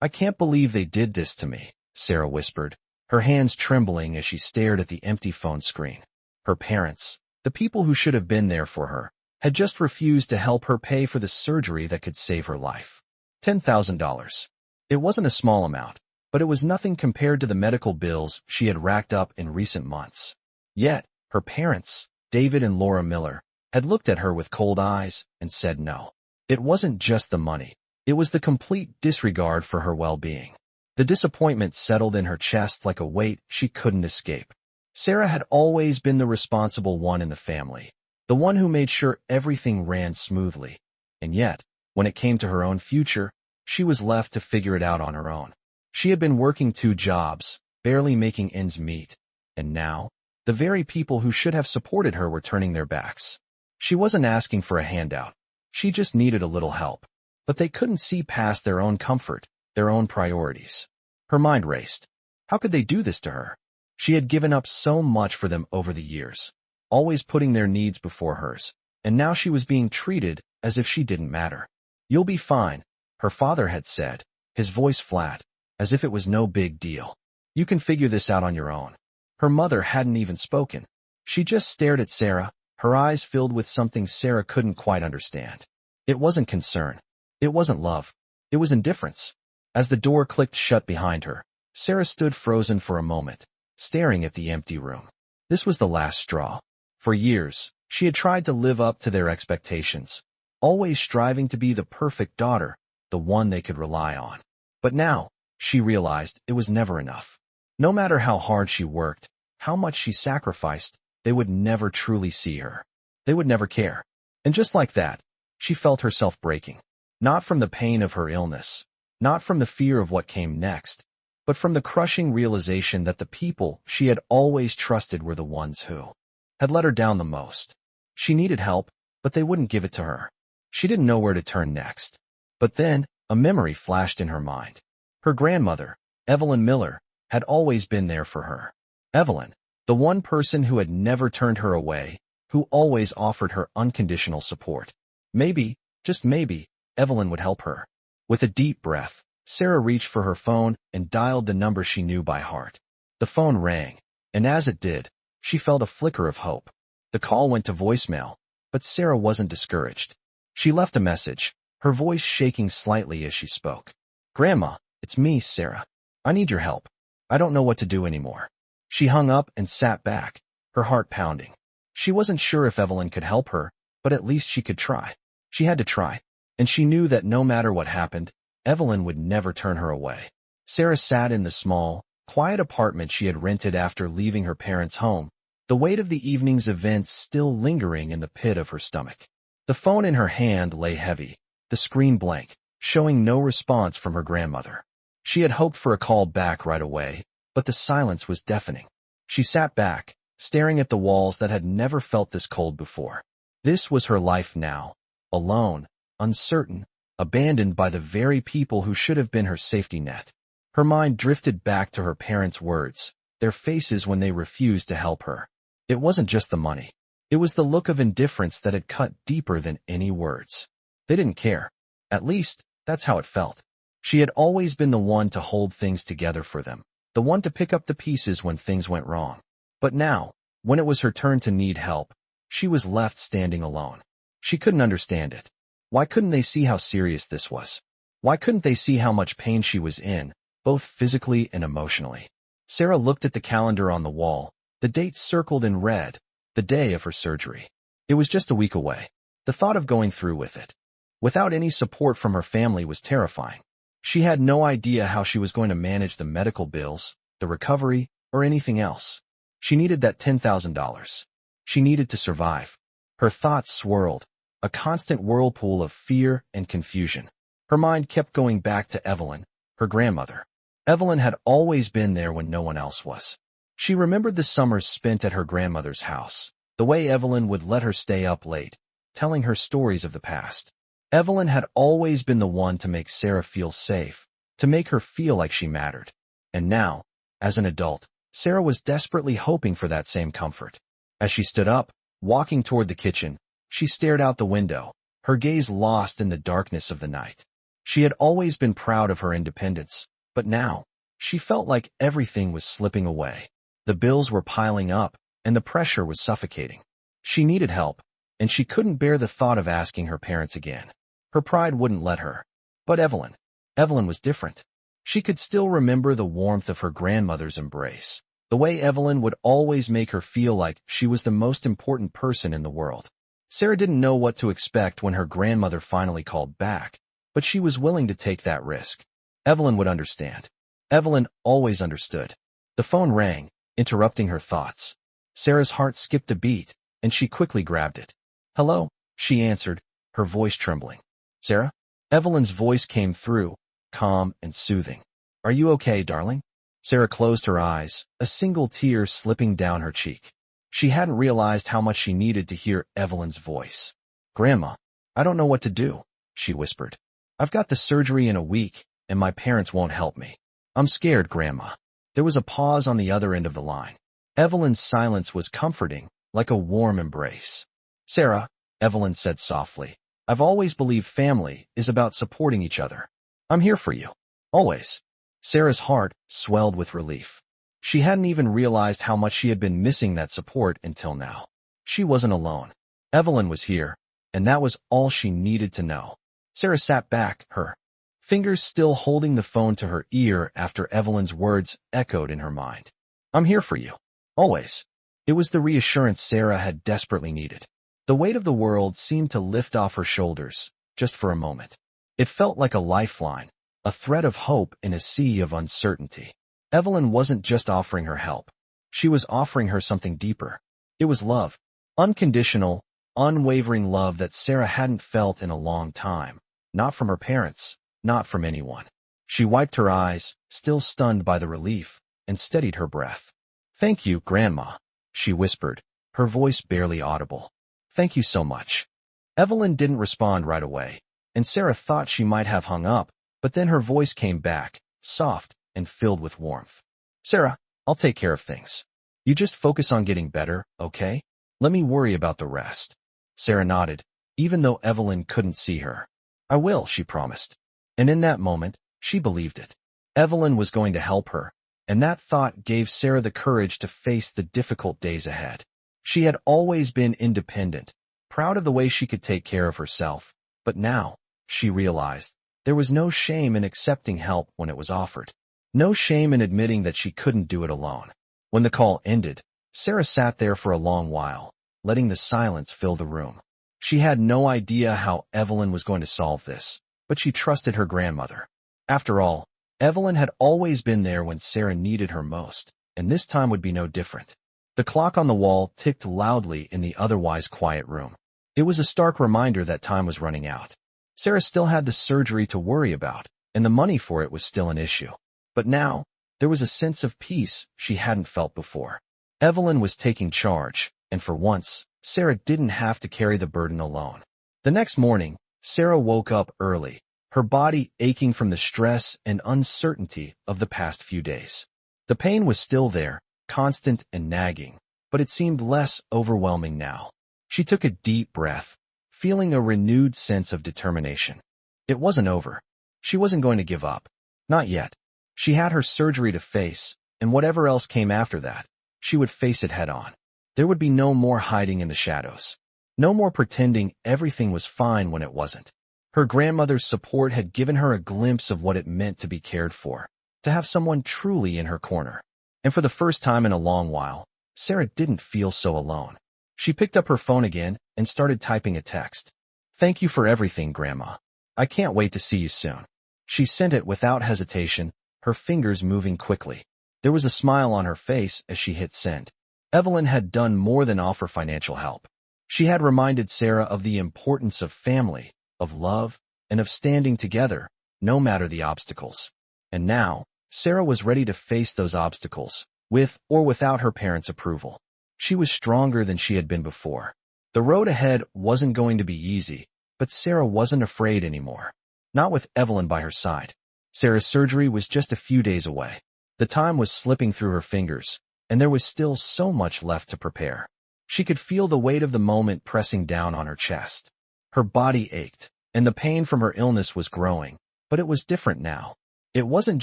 I can't believe they did this to me, Sarah whispered, her hands trembling as she stared at the empty phone screen. Her parents, the people who should have been there for her, had just refused to help her pay for the surgery that could save her life. $10,000. It wasn't a small amount, but it was nothing compared to the medical bills she had racked up in recent months. Yet, her parents, David and Laura Miller, had looked at her with cold eyes and said no. It wasn't just the money. It was the complete disregard for her well-being. The disappointment settled in her chest like a weight she couldn't escape. Sarah had always been the responsible one in the family, the one who made sure everything ran smoothly. And yet, when it came to her own future, she was left to figure it out on her own. She had been working 2 jobs, barely making ends meet. And now, the very people who should have supported her were turning their backs. She wasn't asking for a handout. She just needed a little help. But they couldn't see past their own comfort, their own priorities. Her mind raced. How could they do this to her? She had given up so much for them over the years, always putting their needs before hers, and now she was being treated as if she didn't matter. You'll be fine, her father had said, his voice flat, as if it was no big deal. You can figure this out on your own. Her mother hadn't even spoken. She just stared at Sarah, her eyes filled with something Sarah couldn't quite understand. It wasn't concern. It wasn't love. It was indifference. As the door clicked shut behind her, Sarah stood frozen for a moment, staring at the empty room. This was the last straw. For years, she had tried to live up to their expectations, always striving to be the perfect daughter, the one they could rely on. But now, she realized it was never enough. No matter how hard she worked, how much she sacrificed, they would never truly see her. They would never care. And just like that, she felt herself breaking. Not from the pain of her illness, not from the fear of what came next, but from the crushing realization that the people she had always trusted were the ones who had let her down the most. She needed help, but they wouldn't give it to her. She didn't know where to turn next. But then, a memory flashed in her mind. Her grandmother, Evelyn Miller, had always been there for her. Evelyn, the one person who had never turned her away, who always offered her unconditional support. Maybe, just maybe, Evelyn would help her. With a deep breath, Sarah reached for her phone and dialed the number she knew by heart. The phone rang, and as it did, she felt a flicker of hope. The call went to voicemail, but Sarah wasn't discouraged. She left a message, her voice shaking slightly as she spoke. "Grandma, it's me, Sarah. I need your help. I don't know what to do anymore." She hung up and sat back, her heart pounding. She wasn't sure if Evelyn could help her, but at least she could try. She had to try. And she knew that no matter what happened, Evelyn would never turn her away. Sarah sat in the small, quiet apartment she had rented after leaving her parents' home, the weight of the evening's events still lingering in the pit of her stomach. The phone in her hand lay heavy, the screen blank, showing no response from her grandmother. She had hoped for a call back right away, but the silence was deafening. She sat back, staring at the walls that had never felt this cold before. This was her life now, alone, uncertain, abandoned by the very people who should have been her safety net. Her mind drifted back to her parents' words, their faces when they refused to help her. It wasn't just the money. It was the look of indifference that had cut deeper than any words. They didn't care. At least, that's how it felt. She had always been the one to hold things together for them, the one to pick up the pieces when things went wrong. But now, when it was her turn to need help, she was left standing alone. She couldn't understand it. Why couldn't they see how serious this was? Why couldn't they see how much pain she was in, both physically and emotionally? Sarah looked at the calendar on the wall, the date circled in red, the day of her surgery. It was just a week away. The thought of going through with it, without any support from her family, was terrifying. She had no idea how she was going to manage the medical bills, the recovery, or anything else. She needed that $10,000. She needed to survive. Her thoughts swirled, a constant whirlpool of fear and confusion. Her mind kept going back to Evelyn, her grandmother. Evelyn had always been there when no one else was. She remembered the summers spent at her grandmother's house, the way Evelyn would let her stay up late, telling her stories of the past. Evelyn had always been the one to make Sarah feel safe, to make her feel like she mattered. And now, as an adult, Sarah was desperately hoping for that same comfort. As she stood up, walking toward the kitchen, she stared out the window, her gaze lost in the darkness of the night. She had always been proud of her independence, but now, she felt like everything was slipping away. The bills were piling up, and the pressure was suffocating. She needed help, and she couldn't bear the thought of asking her parents again. Her pride wouldn't let her. But Evelyn was different. She could still remember the warmth of her grandmother's embrace, the way Evelyn would always make her feel like she was the most important person in the world. Sarah didn't know what to expect when her grandmother finally called back, but she was willing to take that risk. Evelyn would understand. Evelyn always understood. The phone rang, interrupting her thoughts. Sarah's heart skipped a beat, and she quickly grabbed it. "Hello," she answered, her voice trembling. "Sarah?" Evelyn's voice came through, calm and soothing. "Are you okay, darling?" Sarah closed her eyes, a single tear slipping down her cheek. She hadn't realized how much she needed to hear Evelyn's voice. "Grandma, I don't know what to do," she whispered. "I've got the surgery in a week, and my parents won't help me. I'm scared, Grandma." There was a pause on the other end of the line. Evelyn's silence was comforting, like a warm embrace. "Sarah," Evelyn said softly, "I've always believed family is about supporting each other. I'm here for you. Always." Sarah's heart swelled with relief. She hadn't even realized how much she had been missing that support until now. She wasn't alone. Evelyn was here, and that was all she needed to know. Sarah sat back, her fingers still holding the phone to her ear after Evelyn's words echoed in her mind. "I'm here for you. Always." It was the reassurance Sarah had desperately needed. The weight of the world seemed to lift off her shoulders, just for a moment. It felt like a lifeline, a thread of hope in a sea of uncertainty. Evelyn wasn't just offering her help. She was offering her something deeper. It was love. Unconditional, unwavering love that Sarah hadn't felt in a long time. Not from her parents, not from anyone. She wiped her eyes, still stunned by the relief, and steadied her breath. "Thank you, Grandma," she whispered, her voice barely audible. "Thank you so much." Evelyn didn't respond right away, and Sarah thought she might have hung up, but then her voice came back, soft and filled with warmth. "Sarah, I'll take care of things. You just focus on getting better, okay? Let me worry about the rest." Sarah nodded, even though Evelyn couldn't see her. "I will," she promised. And in that moment, she believed it. Evelyn was going to help her, and that thought gave Sarah the courage to face the difficult days ahead. She had always been independent, proud of the way she could take care of herself, but now, she realized, there was no shame in accepting help when it was offered. No shame in admitting that she couldn't do it alone. When the call ended, Sarah sat there for a long while, letting the silence fill the room. She had no idea how Evelyn was going to solve this, but she trusted her grandmother. After all, Evelyn had always been there when Sarah needed her most, and this time would be no different. The clock on the wall ticked loudly in the otherwise quiet room. It was a stark reminder that time was running out. Sarah still had the surgery to worry about, and the money for it was still an issue. But now, there was a sense of peace she hadn't felt before. Evelyn was taking charge, and for once, Sarah didn't have to carry the burden alone. The next morning, Sarah woke up early, her body aching from the stress and uncertainty of the past few days. The pain was still there, constant and nagging, but it seemed less overwhelming now. She took a deep breath, feeling a renewed sense of determination. It wasn't over. She wasn't going to give up. Not yet. She had her surgery to face, and whatever else came after that, she would face it head on. There would be no more hiding in the shadows. No more pretending everything was fine when it wasn't. Her grandmother's support had given her a glimpse of what it meant to be cared for, to have someone truly in her corner. And for the first time in a long while, Sarah didn't feel so alone. She picked up her phone again and started typing a text. "Thank you for everything, Grandma. I can't wait to see you soon." She sent it without hesitation, her fingers moving quickly. There was a smile on her face as she hit send. Evelyn had done more than offer financial help. She had reminded Sarah of the importance of family, of love, and of standing together, no matter the obstacles. And now, Sarah was ready to face those obstacles, with or without her parents' approval. She was stronger than she had been before. The road ahead wasn't going to be easy, but Sarah wasn't afraid anymore. Not with Evelyn by her side. Sarah's surgery was just a few days away. The time was slipping through her fingers, and there was still so much left to prepare. She could feel the weight of the moment pressing down on her chest. Her body ached, and the pain from her illness was growing, But it was different now. It wasn't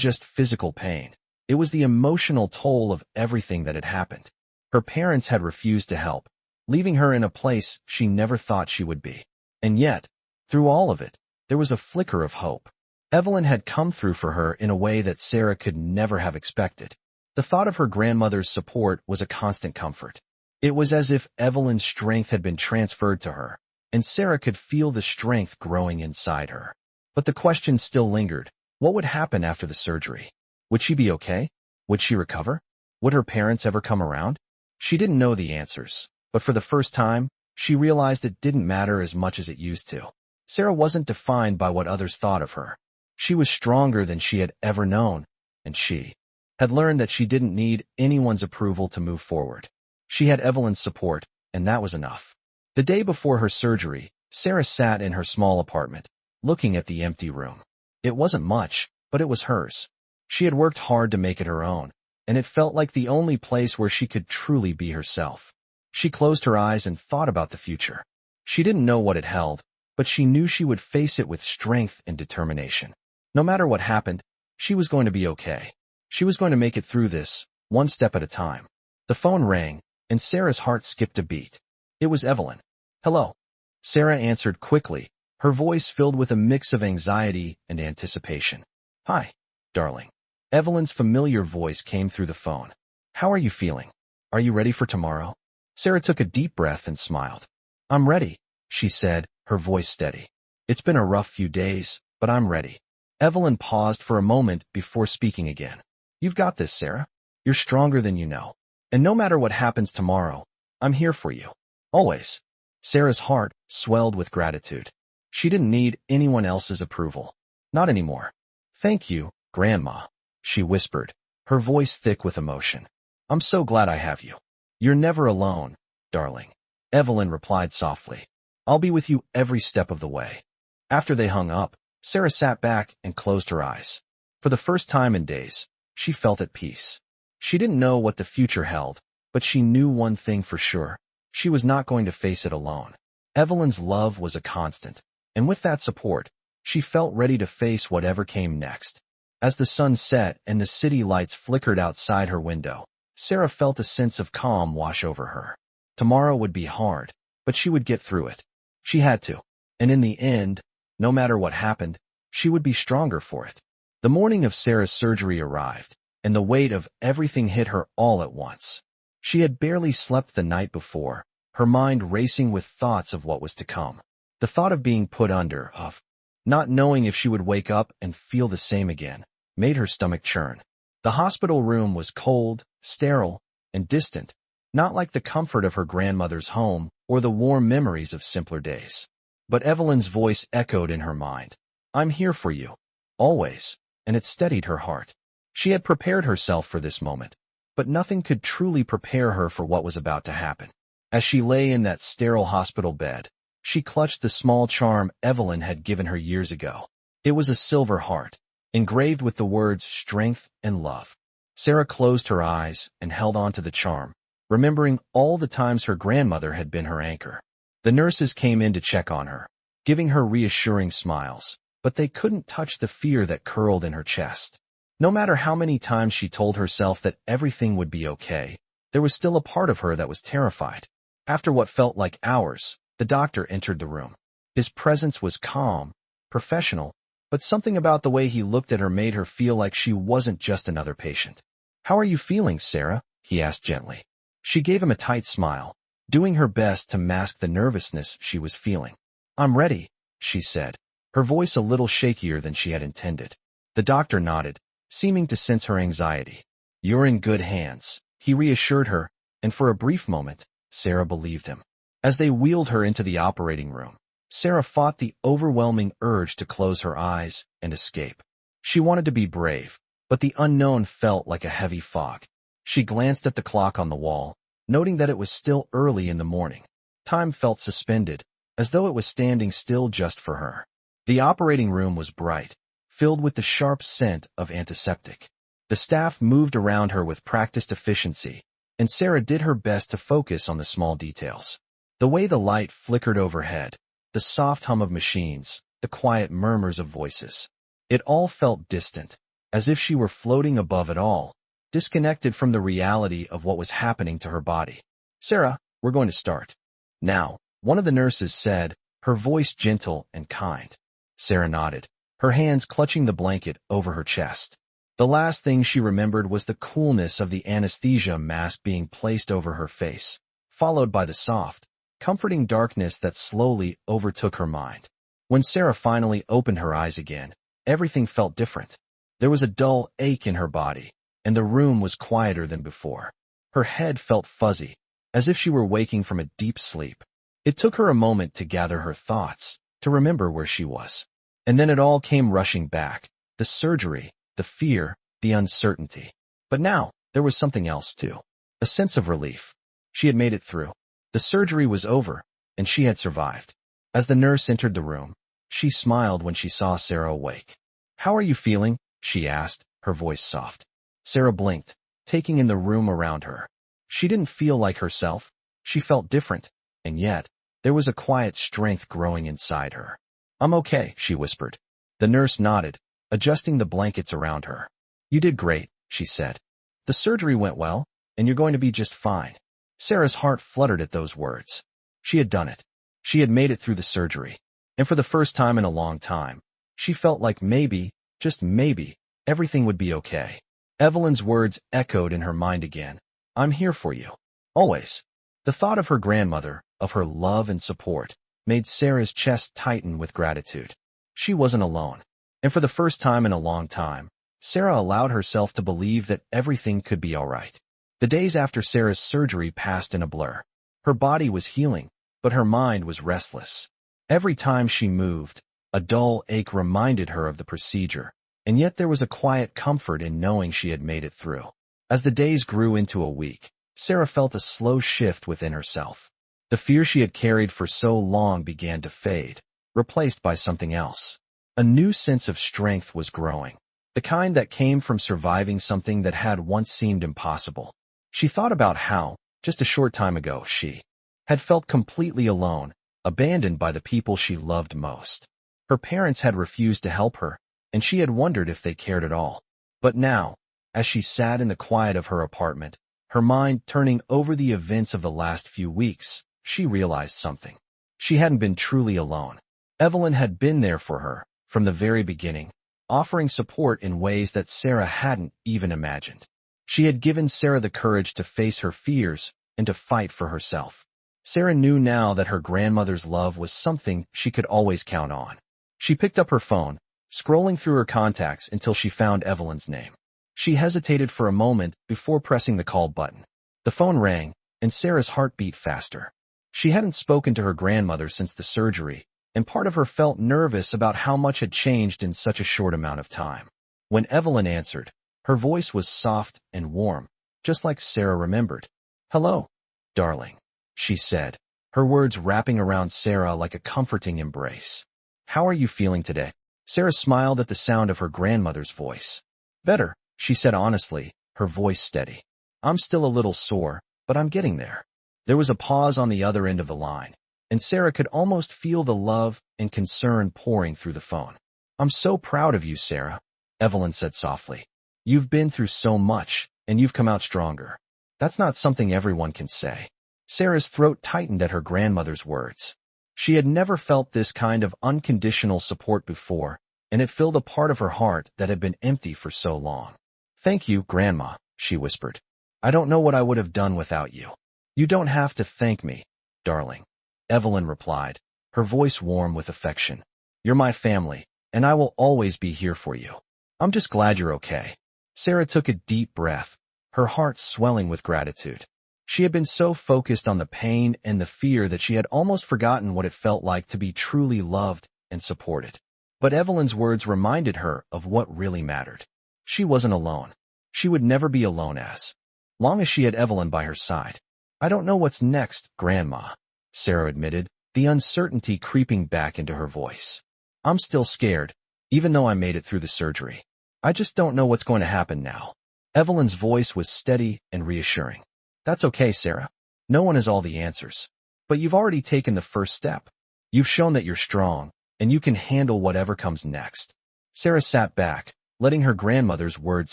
just physical pain. It was the emotional toll of everything that had happened. Her parents had refused to help, leaving her in a place she never thought she would be. And yet, through all of it, there was a flicker of hope. Evelyn had come through for her in a way that Sarah could never have expected. The thought of her grandmother's support was a constant comfort. It was as if Evelyn's strength had been transferred to her, and Sarah could feel the strength growing inside her. But the question still lingered. What would happen after the surgery? Would she be okay? Would she recover? Would her parents ever come around? She didn't know the answers, but for the first time, she realized it didn't matter as much as it used to. Sarah wasn't defined by what others thought of her. She was stronger than she had ever known, and she had learned that she didn't need anyone's approval to move forward. She had Evelyn's support, and that was enough. The day before her surgery, Sarah sat in her small apartment, looking at the empty room. It wasn't much, but it was hers. She had worked hard to make it her own, and it felt like the only place where she could truly be herself. She closed her eyes and thought about the future. She didn't know what it held, but she knew she would face it with strength and determination. No matter what happened, she was going to be okay. She was going to make it through this, one step at a time. The phone rang, and Sarah's heart skipped a beat. It was Evelyn. "Hello." Sarah answered quickly, her voice filled with a mix of anxiety and anticipation. "Hi, darling." Evelyn's familiar voice came through the phone. "How are you feeling? Are you ready for tomorrow?" Sarah took a deep breath and smiled. "I'm ready," she said, her voice steady. "It's been a rough few days, but I'm ready." Evelyn paused for a moment before speaking again. "You've got this, Sarah. You're stronger than you know. And no matter what happens tomorrow, I'm here for you. Always." Sarah's heart swelled with gratitude. She didn't need anyone else's approval. Not anymore. "Thank you, Grandma," she whispered, her voice thick with emotion. "I'm so glad I have you." "You're never alone, darling," Evelyn replied softly. "I'll be with you every step of the way." After they hung up, Sarah sat back and closed her eyes. For the first time in days, she felt at peace. She didn't know what the future held, but she knew one thing for sure. She was not going to face it alone. Evelyn's love was a constant, and with that support, she felt ready to face whatever came next. As the sun set and the city lights flickered outside her window, Sarah felt a sense of calm wash over her. Tomorrow would be hard, but she would get through it. She had to. And in the end, no matter what happened, she would be stronger for it. The morning of Sarah's surgery arrived, and the weight of everything hit her all at once. She had barely slept the night before, her mind racing with thoughts of what was to come. The thought of being put under, of not knowing if she would wake up and feel the same again, made her stomach churn. The hospital room was cold, sterile, and distant, not like the comfort of her grandmother's home or the warm memories of simpler days. But Evelyn's voice echoed in her mind. "I'm here for you. Always." And it steadied her heart. She had prepared herself for this moment, but nothing could truly prepare her for what was about to happen. As she lay in that sterile hospital bed, she clutched the small charm Evelyn had given her years ago. It was a silver heart, engraved with the words strength and love. Sarah closed her eyes and held on to the charm, remembering all the times her grandmother had been her anchor. The nurses came in to check on her, giving her reassuring smiles, but they couldn't touch the fear that curled in her chest. No matter how many times she told herself that everything would be okay, there was still a part of her that was terrified. After what felt like hours, the doctor entered the room. His presence was calm, professional, but something about the way he looked at her made her feel like she wasn't just another patient. "How are you feeling, Sarah?" he asked gently. She gave him a tight smile, doing her best to mask the nervousness she was feeling. "I'm ready," she said, her voice a little shakier than she had intended. The doctor nodded, seeming to sense her anxiety. "You're in good hands," he reassured her, and for a brief moment, Sarah believed him. As they wheeled her into the operating room, Sarah fought the overwhelming urge to close her eyes and escape. She wanted to be brave, but the unknown felt like a heavy fog. She glanced at the clock on the wall, noting that it was still early in the morning. Time felt suspended, as though it was standing still just for her. The operating room was bright, filled with the sharp scent of antiseptic. The staff moved around her with practiced efficiency, and Sarah did her best to focus on the small details. The way the light flickered overhead, the soft hum of machines, the quiet murmurs of voices. It all felt distant, as if she were floating above it all, disconnected from the reality of what was happening to her body. "Sarah, we're going to start now," one of the nurses said, her voice gentle and kind. Sarah nodded, her hands clutching the blanket over her chest. The last thing she remembered was the coolness of the anesthesia mask being placed over her face, followed by the soft, comforting darkness that slowly overtook her mind. When Sarah finally opened her eyes again, everything felt different. There was a dull ache in her body, and the room was quieter than before. Her head felt fuzzy, as if she were waking from a deep sleep. It took her a moment to gather her thoughts, to remember where she was. And then it all came rushing back, the surgery, the fear, the uncertainty. But now, there was something else too. A sense of relief. She had made it through. The surgery was over, and she had survived. As the nurse entered the room, she smiled when she saw Sarah awake. "How are you feeling?" she asked, her voice soft. Sarah blinked, taking in the room around her. She didn't feel like herself. She felt different, and yet, there was a quiet strength growing inside her. "I'm okay," she whispered. The nurse nodded, adjusting the blankets around her. "You did great," she said. "The surgery went well, and you're going to be just fine." Sarah's heart fluttered at those words. She had done it. She had made it through the surgery. And for the first time in a long time, she felt like maybe, just maybe, everything would be okay. Evelyn's words echoed in her mind again. "I'm here for you. Always." The thought of her grandmother, of her love and support, made Sarah's chest tighten with gratitude. She wasn't alone. And for the first time in a long time, Sarah allowed herself to believe that everything could be all right. The days after Sarah's surgery passed in a blur. Her body was healing, but her mind was restless. Every time she moved, a dull ache reminded her of the procedure, and yet there was a quiet comfort in knowing she had made it through. As the days grew into a week, Sarah felt a slow shift within herself. The fear she had carried for so long began to fade, replaced by something else. A new sense of strength was growing, the kind that came from surviving something that had once seemed impossible. She thought about how, just a short time ago, she had felt completely alone, abandoned by the people she loved most. Her parents had refused to help her, and she had wondered if they cared at all. But now, as she sat in the quiet of her apartment, her mind turning over the events of the last few weeks, she realized something. She hadn't been truly alone. Evelyn had been there for her, from the very beginning, offering support in ways that Sarah hadn't even imagined. She had given Sarah the courage to face her fears and to fight for herself. Sarah knew now that her grandmother's love was something she could always count on. She picked up her phone, scrolling through her contacts until she found Evelyn's name. She hesitated for a moment before pressing the call button. The phone rang, and Sarah's heart beat faster. She hadn't spoken to her grandmother since the surgery, and part of her felt nervous about how much had changed in such a short amount of time. When Evelyn answered, her voice was soft and warm, just like Sarah remembered. "Hello, darling," she said, her words wrapping around Sarah like a comforting embrace. "How are you feeling today?" Sarah smiled at the sound of her grandmother's voice. "Better," she said honestly, her voice steady. "I'm still a little sore, but I'm getting there." There was a pause on the other end of the line, and Sarah could almost feel the love and concern pouring through the phone. "I'm so proud of you, Sarah," Evelyn said softly. "You've been through so much, and you've come out stronger. That's not something everyone can say." Sarah's throat tightened at her grandmother's words. She had never felt this kind of unconditional support before, and it filled a part of her heart that had been empty for so long. "Thank you, Grandma," she whispered. "I don't know what I would have done without you." "You don't have to thank me, darling," Evelyn replied, her voice warm with affection. "You're my family, and I will always be here for you. I'm just glad you're okay." Sarah took a deep breath, her heart swelling with gratitude. She had been so focused on the pain and the fear that she had almost forgotten what it felt like to be truly loved and supported. But Evelyn's words reminded her of what really mattered. She wasn't alone. She would never be alone as long as she had Evelyn by her side. "I don't know what's next, Grandma," Sarah admitted, the uncertainty creeping back into her voice. "I'm still scared, even though I made it through the surgery. I just don't know what's going to happen now." Evelyn's voice was steady and reassuring. "That's okay, Sarah. No one has all the answers. But you've already taken the first step. You've shown that you're strong, and you can handle whatever comes next." Sarah sat back, letting her grandmother's words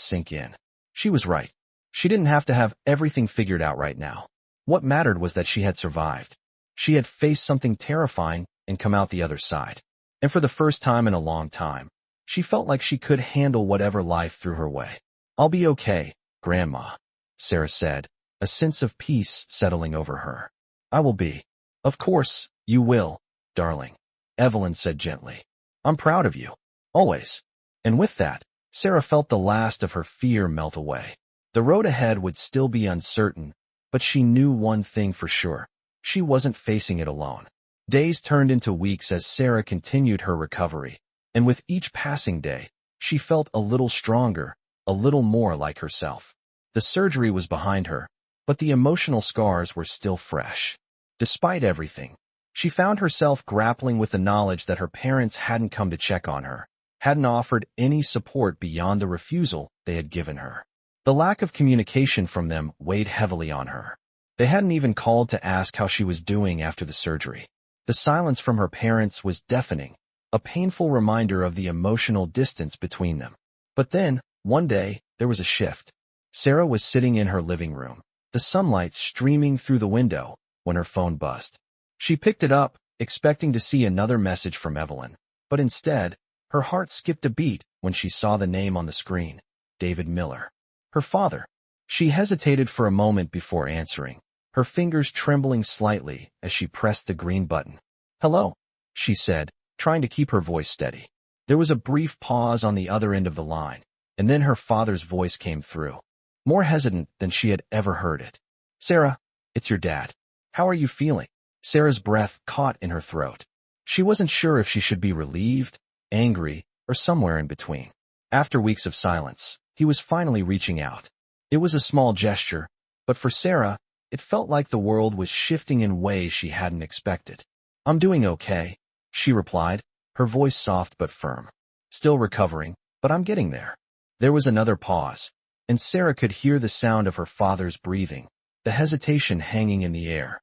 sink in. She was right. She didn't have to have everything figured out right now. What mattered was that she had survived. She had faced something terrifying and come out the other side. And for the first time in a long time, she felt like she could handle whatever life threw her way. "I'll be okay, Grandma," Sarah said, a sense of peace settling over her. "I will be." "Of course, you will, darling," Evelyn said gently. "I'm proud of you. Always." And with that, Sarah felt the last of her fear melt away. The road ahead would still be uncertain, but she knew one thing for sure. She wasn't facing it alone. Days turned into weeks as Sarah continued her recovery, and with each passing day, she felt a little stronger, a little more like herself. The surgery was behind her, but the emotional scars were still fresh. Despite everything, she found herself grappling with the knowledge that her parents hadn't come to check on her, hadn't offered any support beyond the refusal they had given her. The lack of communication from them weighed heavily on her. They hadn't even called to ask how she was doing after the surgery. The silence from her parents was deafening, a painful reminder of the emotional distance between them. But then, one day, there was a shift. Sarah was sitting in her living room, the sunlight streaming through the window, when her phone buzzed. She picked it up, expecting to see another message from Evelyn, but instead, her heart skipped a beat when she saw the name on the screen, David Miller. Her father. She hesitated for a moment before answering, her fingers trembling slightly as she pressed the green button. "Hello," she said, trying to keep her voice steady. There was a brief pause on the other end of the line, and then her father's voice came through, more hesitant than she had ever heard it. "Sarah, it's your dad. How are you feeling?" Sarah's breath caught in her throat. She wasn't sure if she should be relieved, angry, or somewhere in between. After weeks of silence, he was finally reaching out. It was a small gesture, but for Sarah, it felt like the world was shifting in ways she hadn't expected. "I'm doing okay," she replied, her voice soft but firm. "Still recovering, but I'm getting there." There was another pause, and Sarah could hear the sound of her father's breathing, the hesitation hanging in the air.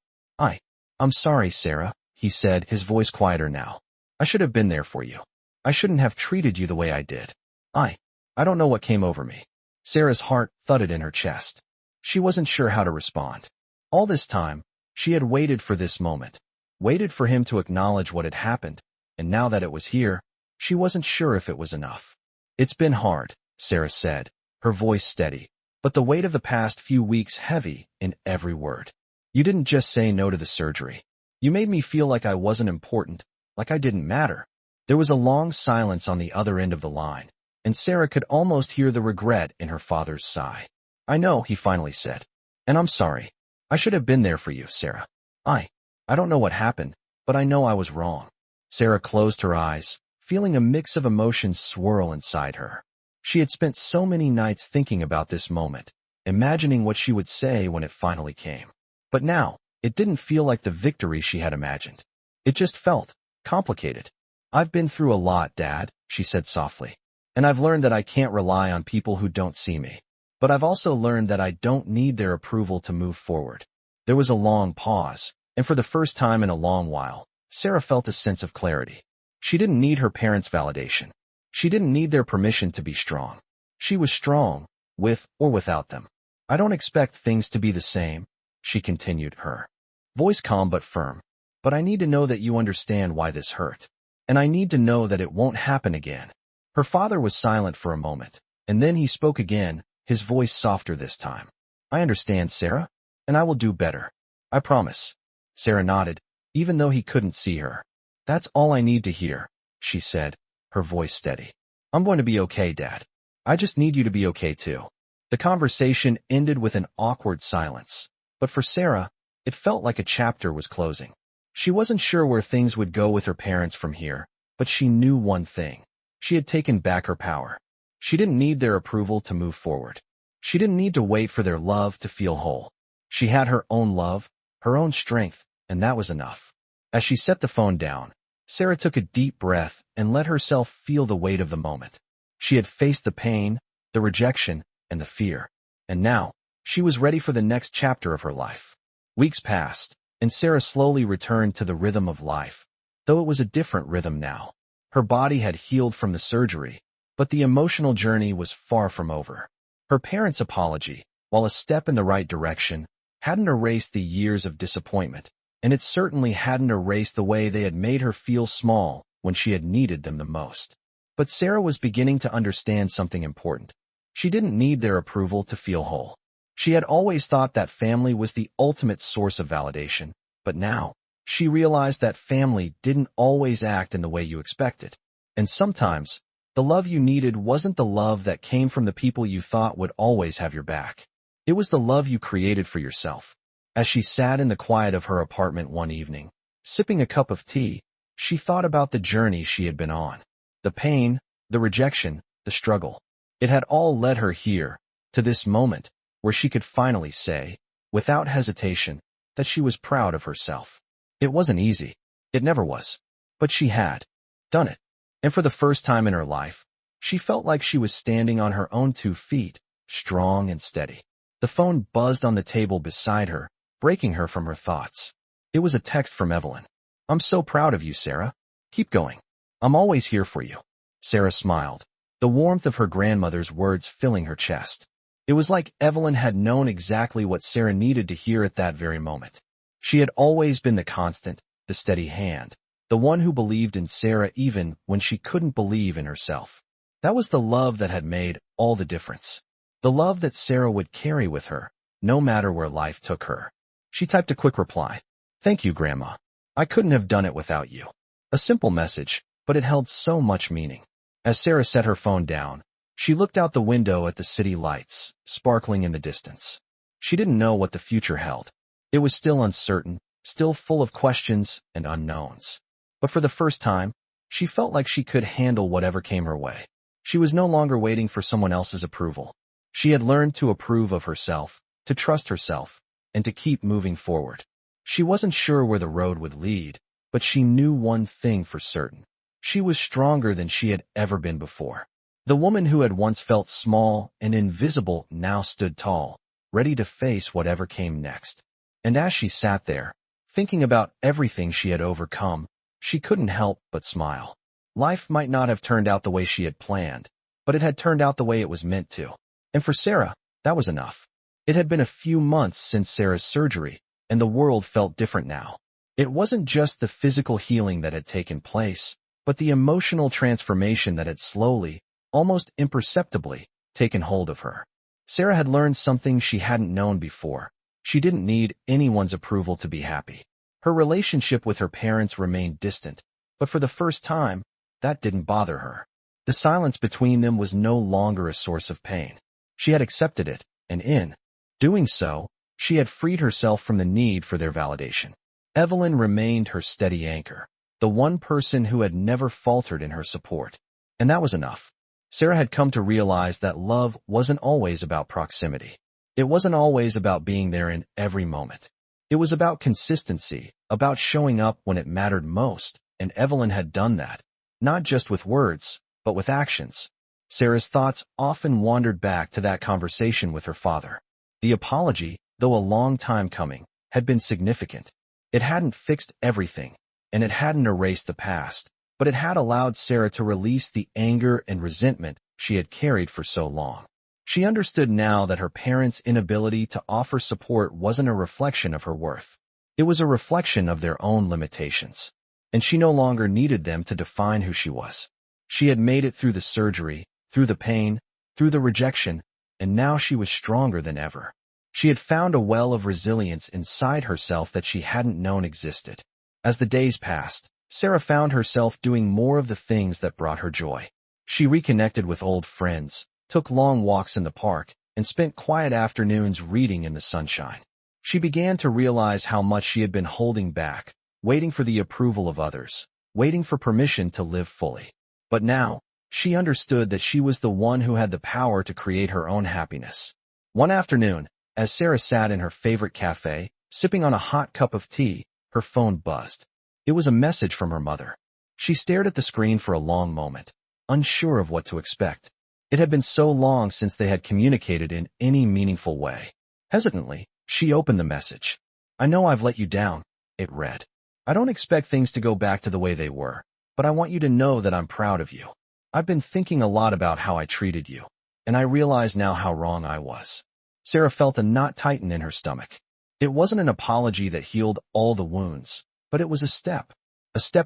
I'm sorry, Sarah," he said, his voice quieter now. "I should have been there for you. I shouldn't have treated you the way I did. I don't know what came over me." Sarah's heart thudded in her chest. She wasn't sure how to respond. All this time, she had waited for this moment, waited for him to acknowledge what had happened, and now that it was here, she wasn't sure if it was enough. "It's been hard," Sarah said, her voice steady, but the weight of the past few weeks heavy in every word. "You didn't just say no to the surgery. You made me feel like I wasn't important, like I didn't matter." There was a long silence on the other end of the line, and Sarah could almost hear the regret in her father's sigh. "I know," he finally said. "And I'm sorry. I should have been there for you, Sarah. I don't know what happened, but I know I was wrong." Sarah closed her eyes, feeling a mix of emotions swirl inside her. She had spent so many nights thinking about this moment, imagining what she would say when it finally came. But now, it didn't feel like the victory she had imagined. It just felt complicated. "I've been through a lot, Dad," she said softly. "And I've learned that I can't rely on people who don't see me. But I've also learned that I don't need their approval to move forward." There was a long pause, and for the first time in a long while, Sarah felt a sense of clarity. She didn't need her parents' validation. She didn't need their permission to be strong. She was strong, with or without them. "I don't expect things to be the same," she continued, her voice calm but firm. "But I need to know that you understand why this hurt. And I need to know that it won't happen again." Her father was silent for a moment, and then he spoke again, his voice softer this time. "I understand, Sarah, and I will do better. I promise." Sarah nodded, even though he couldn't see her. "That's all I need to hear," she said, her voice steady. "I'm going to be okay, Dad. I just need you to be okay too." The conversation ended with an awkward silence, but for Sarah, it felt like a chapter was closing. She wasn't sure where things would go with her parents from here, but she knew one thing. She had taken back her power. She didn't need their approval to move forward. She didn't need to wait for their love to feel whole. She had her own love, her own strength, and that was enough. As she set the phone down, Sarah took a deep breath and let herself feel the weight of the moment. She had faced the pain, the rejection, and the fear, and now she was ready for the next chapter of her life. Weeks passed, and Sarah slowly returned to the rhythm of life, though it was a different rhythm now. Her body had healed from the surgery, But the emotional journey was far from over. Her parents' apology, while a step in the right direction, hadn't erased the years of disappointment, and it certainly hadn't erased the way they had made her feel small when she had needed them the most. But Sarah was beginning to understand something important. She didn't need their approval to feel whole. She had always thought that family was the ultimate source of validation, but now, she realized that family didn't always act in the way you expected. And sometimes, the love you needed wasn't the love that came from the people you thought would always have your back. It was the love you created for yourself. As she sat in the quiet of her apartment one evening, sipping a cup of tea, she thought about the journey she had been on. The pain, the rejection, the struggle. It had all led her here, to this moment, where she could finally say, without hesitation, that she was proud of herself. It wasn't easy. It never was. But she had done it. And for the first time in her life, she felt like she was standing on her own 2 feet, strong and steady. The phone buzzed on the table beside her, breaking her from her thoughts. It was a text from Evelyn. "I'm so proud of you, Sarah. Keep going. I'm always here for you." Sarah smiled, the warmth of her grandmother's words filling her chest. It was like Evelyn had known exactly what Sarah needed to hear at that very moment. She had always been the constant, the steady hand, the one who believed in Sarah even when she couldn't believe in herself. That was the love that had made all the difference. The love that Sarah would carry with her, no matter where life took her. She typed a quick reply. "Thank you, Grandma. I couldn't have done it without you." A simple message, but it held so much meaning. As Sarah set her phone down, she looked out the window at the city lights, sparkling in the distance. She didn't know what the future held. It was still uncertain, still full of questions and unknowns. But for the first time, she felt like she could handle whatever came her way. She was no longer waiting for someone else's approval. She had learned to approve of herself, to trust herself, and to keep moving forward. She wasn't sure where the road would lead, but she knew one thing for certain. She was stronger than she had ever been before. The woman who had once felt small and invisible now stood tall, ready to face whatever came next. And as she sat there, thinking about everything she had overcome, she couldn't help but smile. Life might not have turned out the way she had planned, but it had turned out the way it was meant to. And for Sarah, that was enough. It had been a few months since Sarah's surgery, and the world felt different now. It wasn't just the physical healing that had taken place, but the emotional transformation that had slowly, almost imperceptibly, taken hold of her. Sarah had learned something she hadn't known before. She didn't need anyone's approval to be happy. Her relationship with her parents remained distant, but for the first time, that didn't bother her. The silence between them was no longer a source of pain. She had accepted it, and in doing so, she had freed herself from the need for their validation. Evelyn remained her steady anchor, the one person who had never faltered in her support. And that was enough. Sarah had come to realize that love wasn't always about proximity. It wasn't always about being there in every moment. It was about consistency, about showing up when it mattered most, and Evelyn had done that, not just with words, but with actions. Sarah's thoughts often wandered back to that conversation with her father. The apology, though a long time coming, had been significant. It hadn't fixed everything, and it hadn't erased the past, but it had allowed Sarah to release the anger and resentment she had carried for so long. She understood now that her parents' inability to offer support wasn't a reflection of her worth. It was a reflection of their own limitations, and she no longer needed them to define who she was. She had made it through the surgery, through the pain, through the rejection, and now she was stronger than ever. She had found a well of resilience inside herself that she hadn't known existed. As the days passed, Sarah found herself doing more of the things that brought her joy. She reconnected with old friends, took long walks in the park, and spent quiet afternoons reading in the sunshine. She began to realize how much she had been holding back, waiting for the approval of others, waiting for permission to live fully. But now, she understood that she was the one who had the power to create her own happiness. One afternoon, as Sarah sat in her favorite cafe, sipping on a hot cup of tea, her phone buzzed. It was a message from her mother. She stared at the screen for a long moment, unsure of what to expect. It had been so long since they had communicated in any meaningful way. Hesitantly, she opened the message. "I know I've let you down," it read. "I don't expect things to go back to the way they were, but I want you to know that I'm proud of you. I've been thinking a lot about how I treated you, and I realize now how wrong I was. Sarah felt a knot tighten in her stomach. It wasn't an apology that healed all the wounds, but it was a step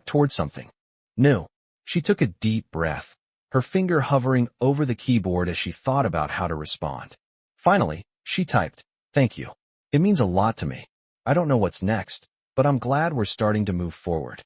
toward something new. She took a deep breath, her finger hovering over the keyboard as she thought about how to respond. Finally, she typed, "Thank you. It means a lot to me. I don't know what's next, but I'm glad we're starting to move forward."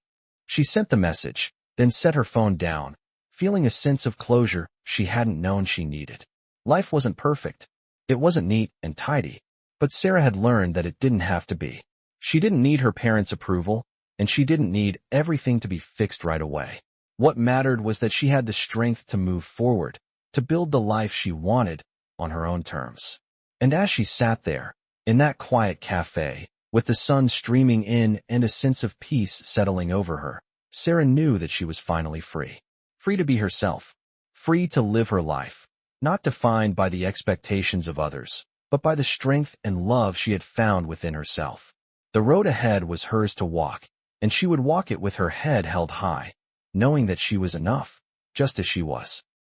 She sent the message, then set her phone down, feeling a sense of closure she hadn't known she needed. Life wasn't perfect. It wasn't neat and tidy, but Sarah had learned that it didn't have to be. She didn't need her parents' approval, and she didn't need everything to be fixed right away. What mattered was that she had the strength to move forward, to build the life she wanted on her own terms. And as she sat there, in that quiet cafe, with the sun streaming in and a sense of peace settling over her, Sarah knew that she was finally free. Free to be herself. Free to live her life, not defined by the expectations of others, but by the strength and love she had found within herself. The road ahead was hers to walk, and she would walk it with her head held high, knowing that she was enough, just as she was.